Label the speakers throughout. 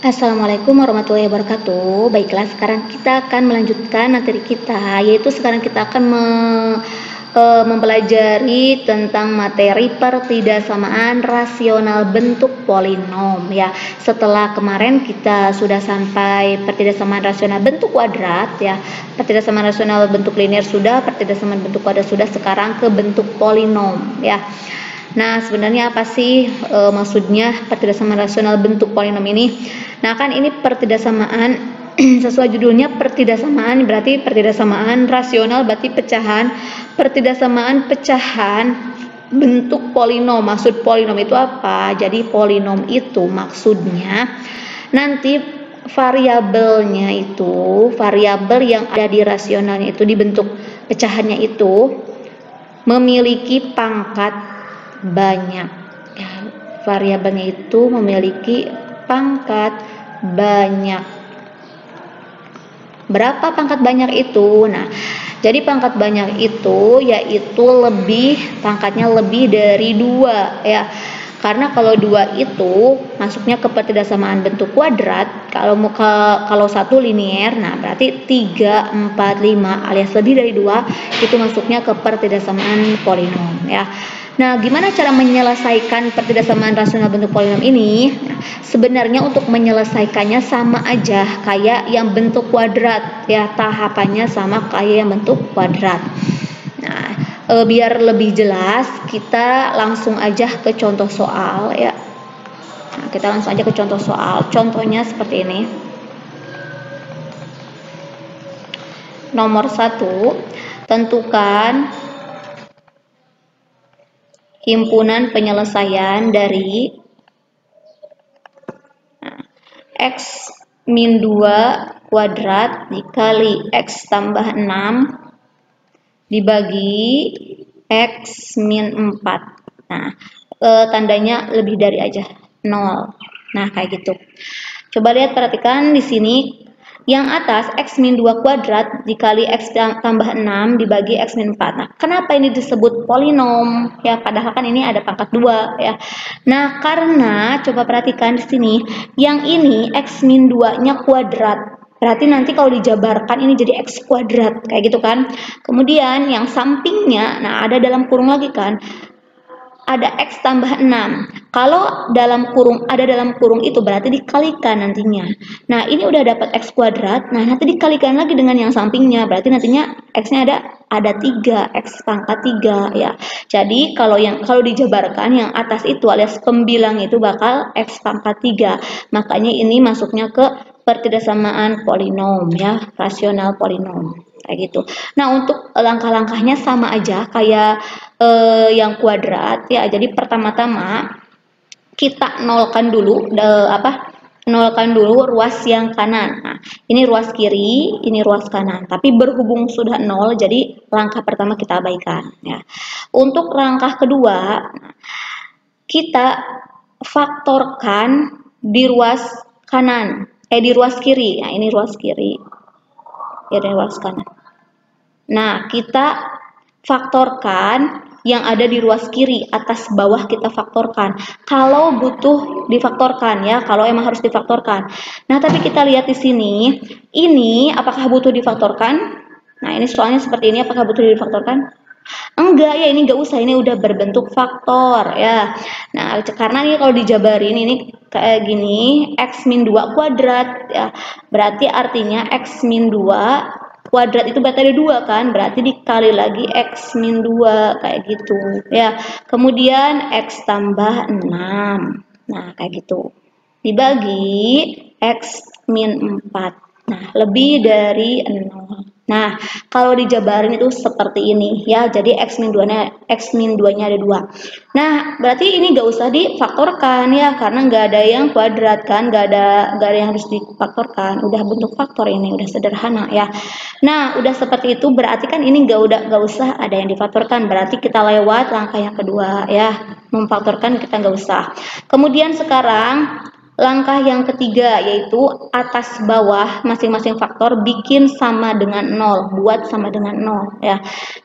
Speaker 1: Assalamualaikum warahmatullahi wabarakatuh. Baiklah, sekarang kita akan melanjutkan materi kita, yaitu sekarang kita akan mempelajari tentang materi pertidasamaan rasional bentuk polinom ya. Setelah kemarin kita sudah sampai pertidasamaan rasional bentuk kuadrat ya, pertidasamaan rasional bentuk linear sudah, pertidasamaan bentuk kuadrat sudah, sekarang ke bentuk polinom ya. Nah, sebenarnya apa sih maksudnya pertidasamaan rasional bentuk polinom ini? Nah, kan ini pertidasamaan sesuai judulnya pertidasamaan, berarti pertidasamaan rasional berarti pecahan, pertidasamaan pecahan bentuk polinom. Maksud polinom itu apa? Jadi polinom itu maksudnya nanti variabelnya itu, variabel yang ada di rasionalnya itu, di bentuk pecahannya itu memiliki pangkat banyak. Variabelnya itu memiliki pangkat banyak. Berapa pangkat banyak itu? Nah, jadi pangkat banyak itu yaitu pangkatnya lebih dari 2 ya. Karena kalau 2 itu masuknya ke pertidasamaan bentuk kuadrat, kalau satu linear, nah berarti 3, 4, 5 alias lebih dari 2 itu masuknya ke pertidasamaan polinom ya. Nah, gimana cara menyelesaikan pertidasamaan rasional bentuk polinom ini? Nah, sebenarnya untuk menyelesaikannya sama aja kayak yang bentuk kuadrat ya, tahapannya sama kayak yang bentuk kuadrat. Nah, biar lebih jelas kita langsung aja ke contoh soal ya. Nah, kita langsung aja ke contoh soal. Contohnya seperti ini. Nomor 1, tentukan himpunan penyelesaian dari X min 2 kuadrat dikali X tambah 6 dibagi X min 4. Nah, tandanya lebih dari aja, 0. Nah, kayak gitu. Coba lihat, perhatikan di sini. Yang atas X min 2 kuadrat dikali X tambah 6 dibagi X min 4. Nah, kenapa ini disebut polinom? Ya, padahal kan ini ada pangkat 2 ya. Nah, karena coba perhatikan di sini, yang ini X min 2-nya kuadrat. Berarti nanti kalau dijabarkan ini jadi X kuadrat, kayak gitu kan. Kemudian yang sampingnya, nah ada dalam kurung lagi kan, ada X tambah 6. Kalau dalam kurung itu berarti dikalikan nantinya. Nah, ini udah dapat X kuadrat. Nah, nanti dikalikan lagi dengan yang sampingnya. Berarti nantinya X-nya ada 3, X pangkat 3 ya. Jadi kalau dijabarkan yang atas itu alias pembilang itu bakal X pangkat 3. Makanya ini masuknya ke pertidasamaan polinom ya, rasional polinom. Kayak gitu. Nah, untuk langkah-langkahnya sama aja kayak yang kuadrat ya. Jadi pertama-tama kita nolkan dulu nolkan dulu ruas yang kanan. Nah, ini ruas kiri, ini ruas kanan. Tapi berhubung sudah 0, jadi langkah pertama kita abaikan ya. Untuk langkah kedua, kita faktorkan di ruas kanan, di ruas kiri. Nah, ini ruas kiri. Ya, dari ruas kanan. Nah, kita faktorkan yang ada di ruas kiri, atas bawah kita faktorkan. Kalau butuh difaktorkan ya, kalau emang harus difaktorkan. Nah, tapi kita lihat di sini, ini apakah butuh difaktorkan? Nah, ini soalnya seperti ini, apakah butuh difaktorkan? Enggak ya, ini enggak usah, ini udah berbentuk faktor ya. Nah, karena ini kalau dijabarin ini kayak gini, X min 2 kuadrat ya. Berarti artinya X min 2 kuadrat itu berarti ada 2 kan, berarti dikali lagi X min 2 kayak gitu ya. Kemudian X tambah 6. Nah, kayak gitu. Dibagi X min 4. Nah, lebih dari 0. Nah, kalau dijabarin itu seperti ini ya. Jadi X min 2-nya ada 2. Nah, berarti ini nggak usah difaktorkan ya, karena nggak ada yang kuadrat kan, nggak ada yang harus difaktorkan. Udah bentuk faktor ini, udah sederhana ya. Nah, udah seperti itu berarti kan ini nggak usah ada yang difaktorkan. Berarti kita lewat langkah yang kedua ya. Memfaktorkan kita nggak usah. Kemudian sekarang langkah yang ketiga yaitu atas bawah masing-masing faktor bikin sama dengan 0, buat sama dengan 0 ya.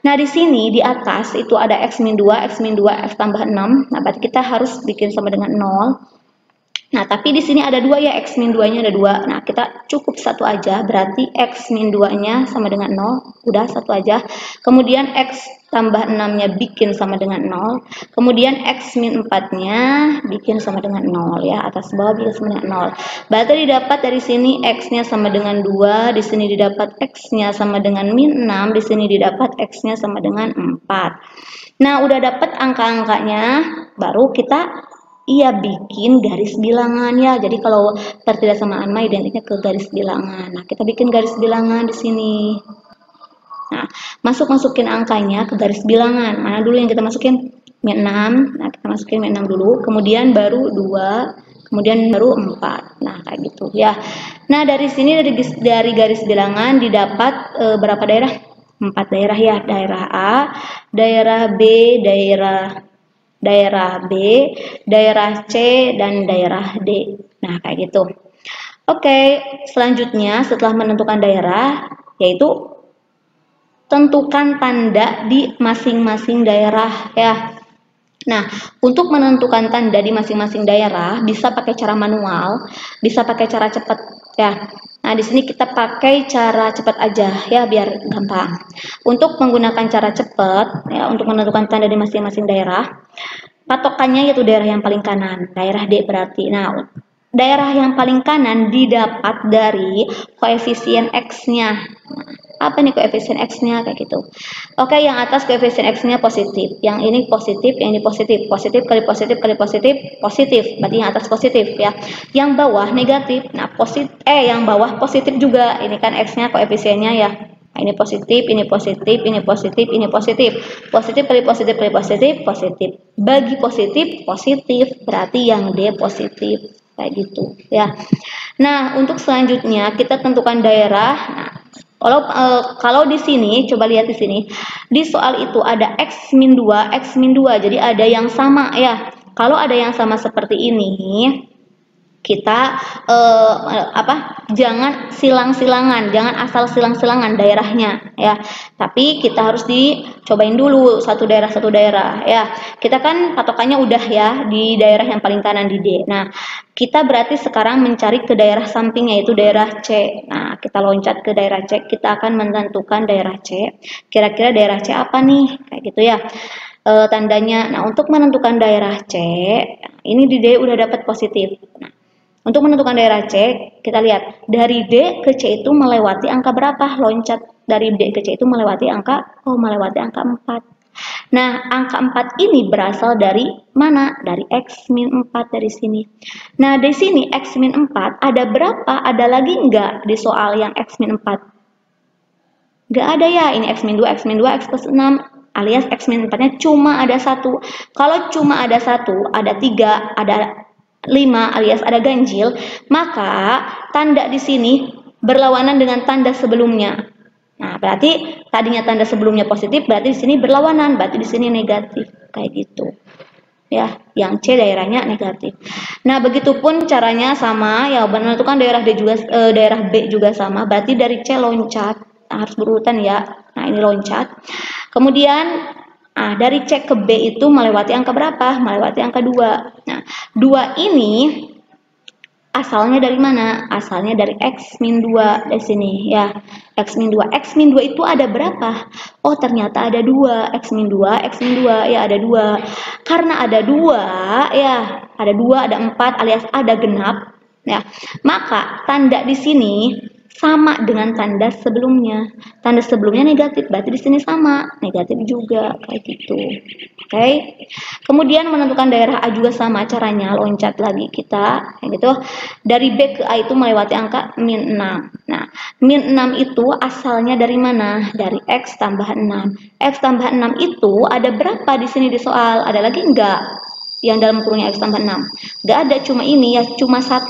Speaker 1: Nah, di sini di atas itu ada X min 2, X min 2, X tambah 6. Nah, berarti kita harus bikin sama dengan 0. Nah, tapi di sini ada dua ya, X min 2-nya ada dua. Nah, kita cukup satu aja, berarti X min 2-nya sama dengan 0. Udah satu aja. Kemudian X tambah 6-nya bikin sama dengan 0. Kemudian X min 4-nya bikin sama dengan 0 ya, atas bawah bikin sama dengan 0. Berarti didapat dari sini X-nya sama dengan 2, di sini didapat X-nya sama dengan min 6, di sini didapat X-nya sama dengan 4. Nah, udah dapat angka-angkanya, baru kita bikin garis bilangan ya. Jadi kalau pertidaksamaan mah identiknya ke garis bilangan. Nah, kita bikin garis bilangan di sini. Nah, masukin angkanya ke garis bilangan. Mana dulu yang kita masukin? Min 6. Nah, kita masukin min 6 dulu, kemudian baru 2, kemudian baru 4. Nah, kayak gitu ya. Nah, dari sini dari garis bilangan didapat berapa daerah? 4 daerah ya. Daerah A, daerah B, daerah B, daerah C, dan daerah D. Nah, kayak gitu. Oke, selanjutnya setelah menentukan daerah, yaitu tentukan tanda di masing-masing daerah ya. Nah, untuk menentukan tanda di masing-masing daerah bisa pakai cara manual, bisa pakai cara cepat ya. Nah, di sini kita pakai cara cepat aja ya biar gampang. Untuk menggunakan cara cepat ya untuk menentukan tanda di masing-masing daerah, patokannya yaitu daerah yang paling kanan, daerah D berarti. Nah, daerah yang paling kanan didapat dari koefisien X-nya. Apa nih koefisien X-nya kayak gitu. Oke, yang atas koefisien X-nya positif, yang ini positif, yang ini positif. Positif kali positif kali positif, positif. Berarti yang atas positif ya. Yang bawah negatif. Nah, yang bawah positif juga. Ini kan X-nya koefisiennya ya. Nah, ini positif, ini positif, ini positif, ini positif. Positif kali positif kali positif, positif. Bagi positif, positif. Berarti yang D positif. Kayak gitu ya. Nah, untuk selanjutnya kita tentukan daerah. Nah, kalau di sini coba lihat di sini. Di soal itu ada X min 2, X min 2. Jadi ada yang sama ya. Kalau ada yang sama seperti ini, kita jangan silang-silangan, jangan asal silang-silangan daerahnya ya, tapi kita harus dicobain dulu satu daerah ya. Kita kan patokannya udah ya di daerah yang paling kanan di D. Nah, kita berarti sekarang mencari ke daerah sampingnya yaitu daerah C. Nah, kita loncat ke daerah C, kita akan menentukan daerah C. Kira-kira daerah C apa nih kayak gitu ya. Tandanya. Nah, untuk menentukan daerah C, ini di D udah dapat positif. Nah, untuk menentukan daerah C, kita lihat dari D ke C itu melewati angka berapa? Loncat dari D ke C itu melewati angka 4. Nah, angka 4 ini berasal dari mana? Dari X min 4 dari sini. Nah, di sini X min 4 ada berapa? Ada lagi enggak di soal yang X min 4? Enggak ada ya, ini X min 2, X min 2, X plus 6 alias X min 4-nya cuma ada 1. Kalau cuma ada 1, ada 3, ada 5 alias ada ganjil, maka tanda di sini berlawanan dengan tanda sebelumnya. Nah, berarti tadinya tanda sebelumnya positif, berarti di sini berlawanan, berarti di sini negatif, kayak gitu. Ya, yang C daerahnya negatif. Nah, begitupun caranya sama, ya menentukan daerah D juga daerah B juga sama, berarti dari C loncat, harus berurutan ya. Nah, ini loncat. Kemudian dari C ke B itu melewati angka berapa? Melewati angka 2. Nah, 2 ini asalnya dari mana? Asalnya dari X min 2 di sini ya. X min 2. X min 2 itu ada berapa? Oh, ternyata ada 2. X min 2, X min 2 ya ada 2. Karena ada 2 ya, ada 2, ada 4 alias ada genap ya. Maka tanda di sini sama dengan tanda sebelumnya. Tanda sebelumnya negatif, berarti di sini sama, negatif juga kayak gitu. Oke. Kemudian menentukan daerah A juga sama caranya, loncat lagi kita kayak gitu. Dari B ke A itu melewati angka min 6. Nah, min 6 itu asalnya dari mana? Dari X tambah 6. X tambah 6 itu ada berapa di sini di soal? Ada lagi enggak? Yang dalam kurungnya X tambah 6. Nggak ada, cuma ini ya, cuma 1.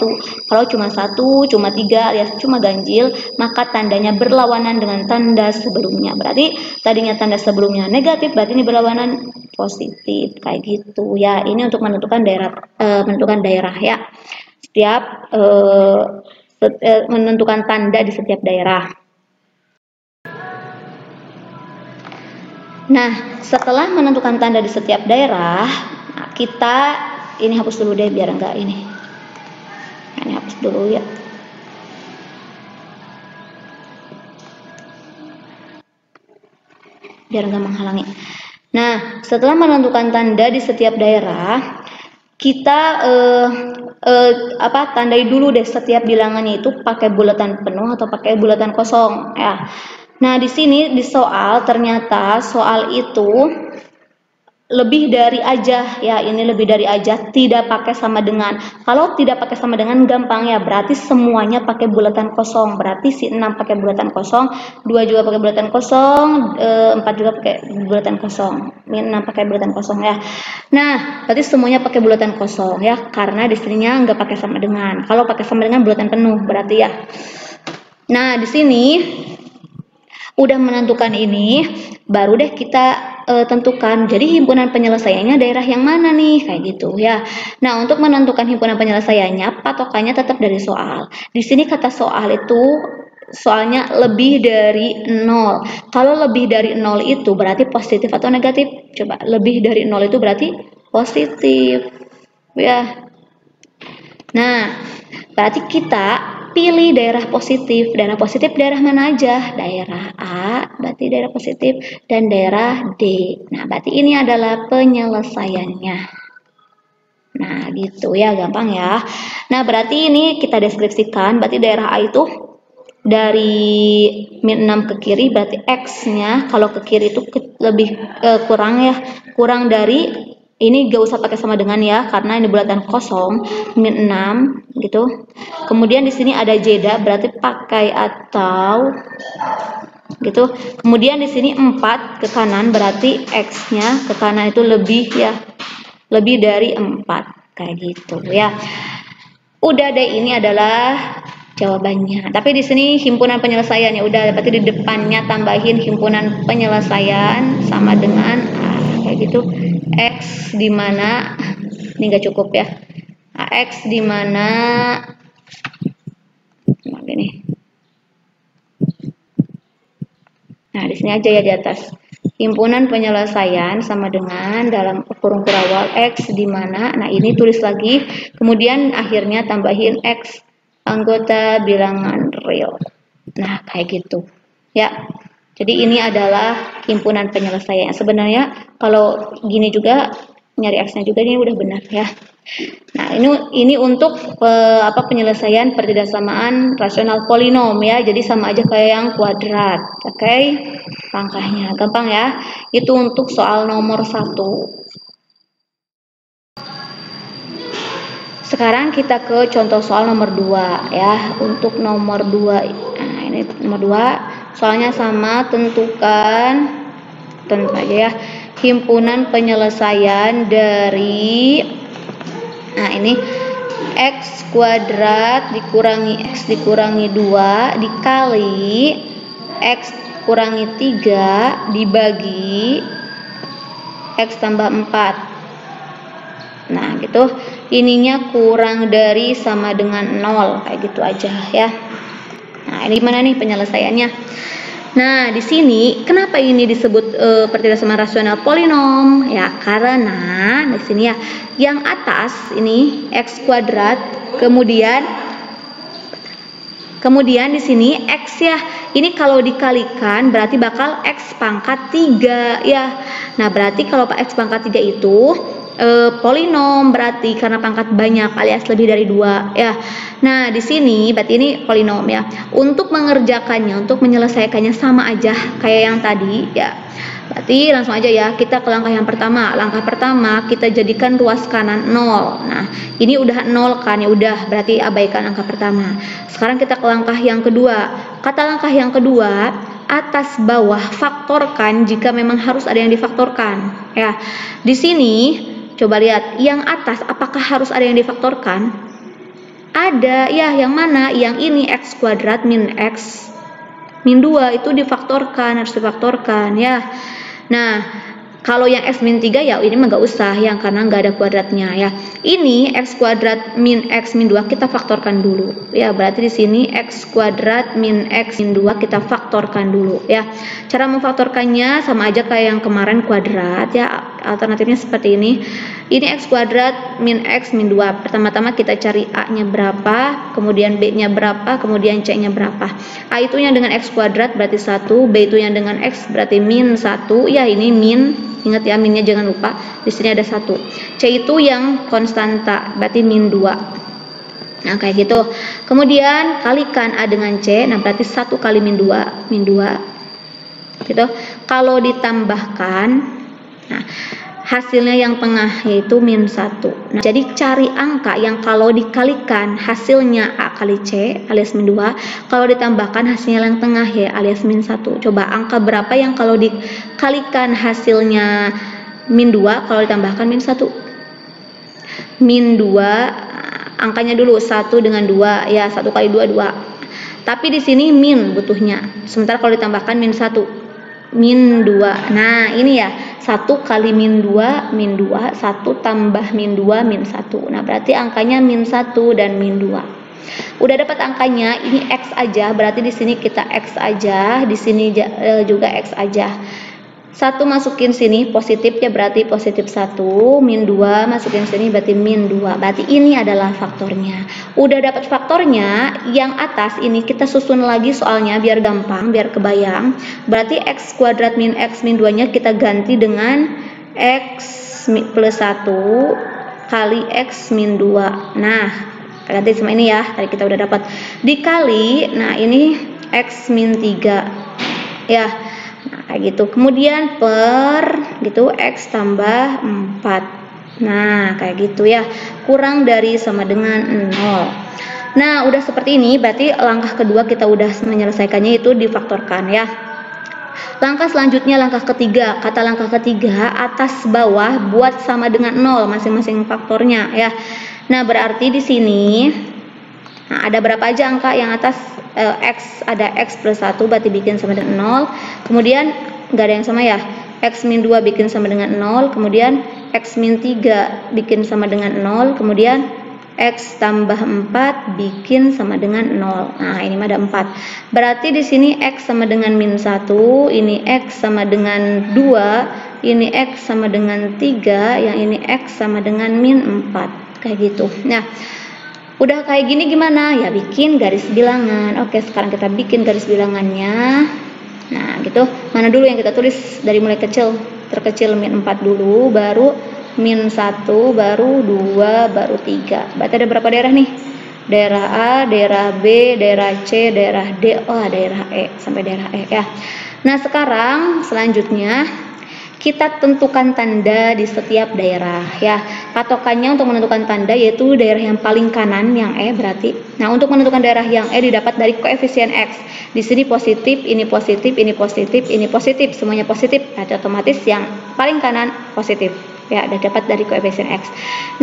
Speaker 1: Kalau cuma 1, cuma 3 alias cuma ganjil, maka tandanya berlawanan dengan tanda sebelumnya. Berarti tadinya tanda sebelumnya negatif, berarti ini berlawanan positif. Kayak gitu ya. Ini untuk menentukan daerah ya. Setiap menentukan tanda di setiap daerah. Nah, setelah menentukan tanda di setiap daerah, kita ini hapus dulu deh biar enggak ini. Ini hapus dulu ya. Biar nggak menghalangi. Nah, setelah menentukan tanda di setiap daerah, kita tandai dulu deh setiap bilangannya itu pakai bulatan penuh atau pakai bulatan kosong ya. Nah, di sini di soal ternyata soal itu lebih dari aja ya, ini lebih dari aja, tidak pakai sama dengan. Kalau tidak pakai sama dengan gampang ya, berarti semuanya pakai bulatan kosong, berarti si 6 pakai bulatan kosong, 2 juga pakai bulatan kosong, 4 juga pakai bulatan kosong, ini 6 pakai bulatan kosong ya. Nah, berarti semuanya pakai bulatan kosong ya, karena di sininya nggak pakai sama dengan. Kalau pakai sama dengan bulatan penuh berarti ya. Nah, di sini udah menentukan ini, baru deh kita tentukan. Jadi himpunan penyelesaiannya daerah yang mana nih, kayak gitu ya. Nah, untuk menentukan himpunan penyelesaiannya, patokannya tetap dari soal. Di sini kata soal itu soalnya lebih dari 0. Kalau lebih dari 0 itu berarti positif atau negatif? Coba, lebih dari 0 itu berarti positif ya. Nah, berarti kita pilih daerah positif. Daerah positif daerah mana aja? Daerah A, berarti daerah positif, dan daerah D. Nah, berarti ini adalah penyelesaiannya. Nah, gitu ya, gampang ya. Nah, berarti ini kita deskripsikan, berarti daerah A itu dari min 6 ke kiri, berarti X-nya kalau ke kiri itu lebih kurang ya, kurang dari, ini gak usah pakai sama dengan ya, karena ini bulatan kosong, min 6 gitu. Kemudian di sini ada jeda, berarti pakai atau gitu. Kemudian di sini 4 ke kanan, berarti X-nya ke kanan itu lebih ya, lebih dari 4 kayak gitu ya. Udah deh, ini adalah jawabannya. Tapi di sini himpunan penyelesaian ya udah, berarti di depannya tambahin himpunan penyelesaian sama dengan kayak gitu. X di mana ini enggak cukup ya. X di mana gini. Nah, di sini aja ya di atas. Himpunan penyelesaian sama dengan dalam kurung kurawal X di mana. Nah, ini tulis lagi. Kemudian akhirnya tambahin X anggota bilangan real. Nah, kayak gitu. Ya. Jadi ini adalah himpunan penyelesaian. Sebenarnya kalau gini juga nyari X-nya juga ini udah benar ya. Nah, ini untuk penyelesaian pertidaksamaan rasional polinom ya. Jadi sama aja kayak yang kuadrat. Oke. Langkahnya gampang ya. Itu untuk soal nomor 1. Sekarang kita ke contoh soal nomor 2 ya. Untuk nomor 2, nah ini nomor 2, soalnya sama, tentukan tentu aja ya, himpunan penyelesaian dari, nah ini X kuadrat dikurangi X dikurangi 2 dikali X kurangi 3 dibagi X tambah 4. Nah, gitu. Ininya kurang dari sama dengan 0, kayak gitu aja ya. Nah, ini mana nih penyelesaiannya? Nah, di sini kenapa ini disebut pertidaksamaan rasional polinom? Ya, karena di sini ya, yang atas ini X kuadrat, kemudian di sini X ya. Ini kalau dikalikan berarti bakal X pangkat 3 ya. Nah, berarti kalau X pangkat 3 itu polinom, berarti karena pangkat banyak alias lebih dari 2 ya. Nah, di sini berarti ini polinom ya. Untuk mengerjakannya, untuk menyelesaikannya sama aja kayak yang tadi ya. Berarti langsung aja ya, kita ke langkah yang pertama. Langkah pertama kita jadikan ruas kanan 0. Nah, ini udah 0 kan ya, udah berarti abaikan angka pertama. Sekarang kita ke langkah yang kedua. Kata langkah yang kedua, atas bawah faktorkan jika memang harus ada yang difaktorkan ya. Di sini coba lihat yang atas, apakah harus ada yang difaktorkan? Ada ya, yang mana? Yang ini X kuadrat min X min 2 itu difaktorkan, harus difaktorkan ya. Nah, kalau yang X min 3 ya ini mah nggak usah ya, karena nggak ada kuadratnya ya. Ini X kuadrat min X min 2 kita faktorkan dulu ya. Berarti di sini X kuadrat min X min 2 kita faktorkan dulu ya. Cara memfaktorkannya sama aja kayak yang kemarin kuadrat ya. Alternatifnya seperti ini. Ini X kuadrat min X min 2. Pertama-tama kita cari A-nya berapa, kemudian B-nya berapa, kemudian C-nya berapa. A itu yang dengan X kuadrat berarti 1, B itu yang dengan X berarti min 1. Ya, ini min. Ingat ya, minnya jangan lupa. Di sini ada 1. C itu yang konstanta, berarti min 2. Nah, kayak gitu. Kemudian kalikan A dengan C. Nah, berarti 1 kali min 2, min 2. Gitu. Kalau ditambahkan, nah, hasilnya yang tengah yaitu min 1. Nah, jadi cari angka yang kalau dikalikan hasilnya A kali C alias min 2, kalau ditambahkan hasilnya yang tengah ya alias min 1. Coba angka berapa yang kalau dikalikan hasilnya min 2, kalau ditambahkan min 1? Min 2, angkanya dulu 1 dengan 2, ya 1 kali 2, 2. Tapi di sini min butuhnya. Sementara kalau ditambahkan min 1. Min 2. Nah, ini ya, 1 kali min 2, min 2, 1 tambah min 2, min 1. Nah, berarti angkanya min 1 dan min 2. Udah dapat angkanya, ini X aja, berarti di sini kita X aja, di sini juga X aja. 1 masukin sini positif ya, berarti positif 1, min 2 masukin sini berarti min 2. Berarti ini adalah faktornya. Udah dapat faktornya, yang atas ini kita susun lagi soalnya biar gampang, biar kebayang. Berarti X kuadrat min X min 2 nya kita ganti dengan X plus 1 kali X min 2. Nah, ganti sama ini ya, tadi kita udah dapat. Dikali, nah ini X min 3 ya. Nah, kayak gitu. Kemudian per gitu X tambah 4. Nah, kayak gitu ya. Kurang dari sama dengan 0. Nah, udah seperti ini, berarti langkah kedua kita udah menyelesaikannya, itu difaktorkan ya. Langkah selanjutnya, langkah ketiga. Kata langkah ketiga, atas bawah buat sama dengan 0 masing-masing faktornya ya. Nah, berarti di sini nah, ada berapa aja angka yang atas? X, ada X plus 1 berarti bikin sama dengan 0. Kemudian nggak ada yang sama ya, X min 2 bikin sama dengan 0. Kemudian X min 3 bikin sama dengan 0. Kemudian X tambah 4 bikin sama dengan 0. Nah, ini ada 4. Berarti di sini X sama dengan min 1, ini X sama dengan 2, ini X sama dengan 3, yang ini X sama dengan min 4. Kayak gitu. Nah, udah kayak gini gimana? Ya bikin garis bilangan. Oke, sekarang kita bikin garis bilangannya. Nah, gitu. Mana dulu yang kita tulis dari mulai kecil? Terkecil min 4 dulu, baru min 1, baru 2, baru 3. Berarti ada berapa daerah nih? Daerah A, daerah B, daerah C, daerah D, oh daerah E, sampai daerah E ya. Nah, sekarang selanjutnya kita tentukan tanda di setiap daerah ya. Patokannya untuk menentukan tanda yaitu daerah yang paling kanan yang E berarti. Nah, untuk menentukan daerah yang E didapat dari koefisien X. Di sini positif, ini positif, ini positif, ini positif, semuanya positif. Berarti otomatis yang paling kanan positif. Ya, dapat dari koefisien X.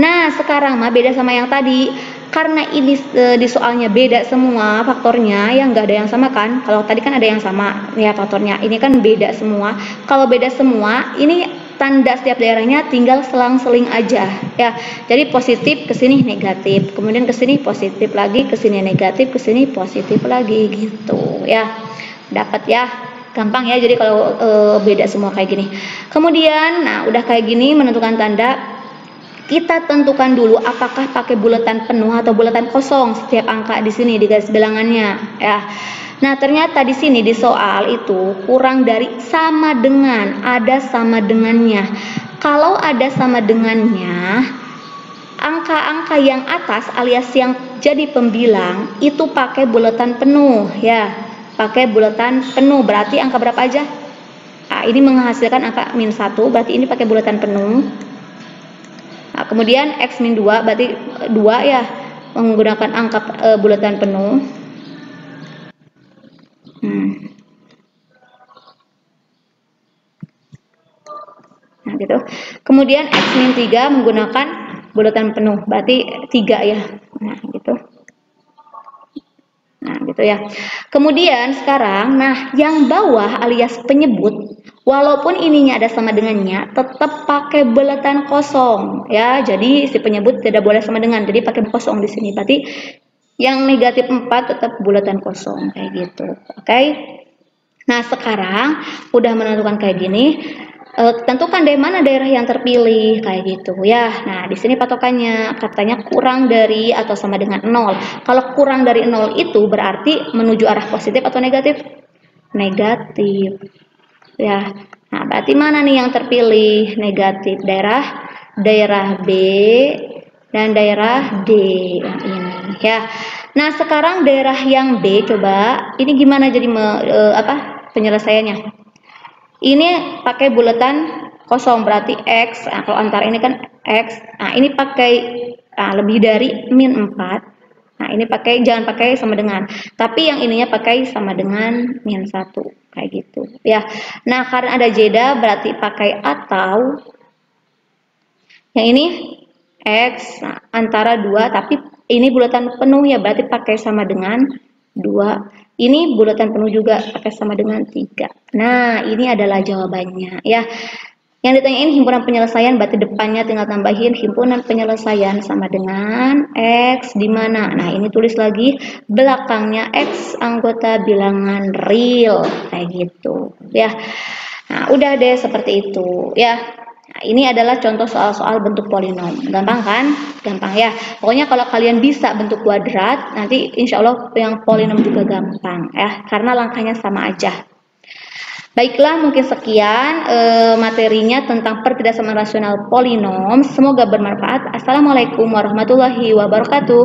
Speaker 1: Nah, sekarang mah beda sama yang tadi. Karena ini di soalnya beda semua faktornya, yang nggak ada yang sama kan. Kalau tadi kan ada yang sama ya faktornya, ini kan beda semua. Kalau beda semua, ini tanda setiap daerahnya tinggal selang-seling aja ya. Jadi positif ke sini negatif, kemudian ke sini positif lagi, ke sini negatif, ke sini positif lagi gitu ya. Dapat ya. Gampang ya, jadi kalau beda semua kayak gini. Kemudian, nah udah kayak gini menentukan tanda, kita tentukan dulu apakah pakai bulatan penuh atau bulatan kosong setiap angka di sini di garis bilangannya ya. Nah, ternyata di sini di soal itu kurang dari sama dengan, ada sama dengannya. Kalau ada sama dengannya, angka-angka yang atas alias yang jadi pembilang itu pakai bulatan penuh ya. Pakai bulatan penuh, berarti angka berapa aja? Nah, ini menghasilkan angka min 1, berarti ini pakai bulatan penuh. Nah, kemudian X min 2 berarti 2 ya, menggunakan angka bulatan penuh. Nah, gitu. Kemudian X min 3 menggunakan bulatan penuh, berarti 3 ya. Nah, gitu. Nah, gitu ya. Kemudian sekarang, nah yang bawah alias penyebut, walaupun ininya ada sama dengannya, tetap pakai bulatan kosong ya. Jadi si penyebut tidak boleh sama dengan, jadi pakai kosong di sini. Berarti yang negatif 4 tetap bulatan kosong kayak gitu. Oke. Nah, sekarang udah menentukan kayak gini. Tentukan dari mana daerah yang terpilih kayak gitu ya. Nah, di sini patokannya katanya kurang dari atau sama dengan 0. Kalau kurang dari 0 itu berarti menuju arah positif atau negatif? Negatif. Ya. Nah, berarti mana nih yang terpilih? Negatif. Daerah B dan daerah D yang ini ya. Nah, sekarang daerah yang B coba ini gimana jadi penyelesaiannya? Ini pakai bulatan kosong berarti X. Nah, kalau antara ini kan X. Nah, ini pakai lebih dari min 4. Nah, ini jangan pakai sama dengan. Tapi yang ininya pakai sama dengan min 1. Kayak gitu. Ya. Nah, karena ada jeda berarti pakai atau. Yang ini X antara 2. Tapi ini bulatan penuh ya berarti pakai sama dengan 2. Ini bulatan penuh juga pakai sama dengan 3. Nah, ini adalah jawabannya ya. Yang ditanyain himpunan penyelesaian berarti depannya tinggal tambahin himpunan penyelesaian sama dengan X di mana? Nah, ini tulis lagi belakangnya X anggota bilangan real kayak gitu ya. Nah, udah deh seperti itu ya. Nah, ini adalah contoh soal-soal bentuk polinom. Gampang kan? Gampang ya. Pokoknya kalau kalian bisa bentuk kuadrat, nanti insya Allah yang polinom juga gampang ya. Karena langkahnya sama aja. Baiklah, mungkin sekian materinya tentang pertidasamaan rasional polinom. Semoga bermanfaat. Assalamualaikum warahmatullahi wabarakatuh.